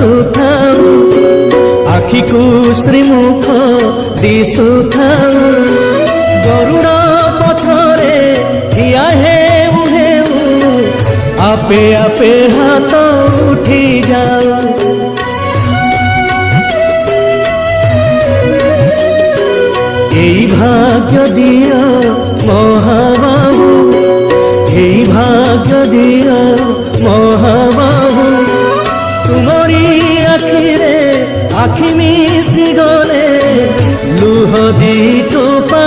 ହସୁଥାଉ ଆଖିକୁ ଶ୍ରୀମୁଖ ଦିଶୁଥାଉ ଗରୁଡ଼ ପଛରେ ଠିଆ ହେଉ ହେଉ ଆପେ ଆପେ ହାତ ଉଠି ଯାଉ। এই ভাগ্য দিও মহাবাহু, এই ভাগ্য দিও মহাবাহু, তুমরি আখিরে আখি মিশি গলে লুহ দি টোপা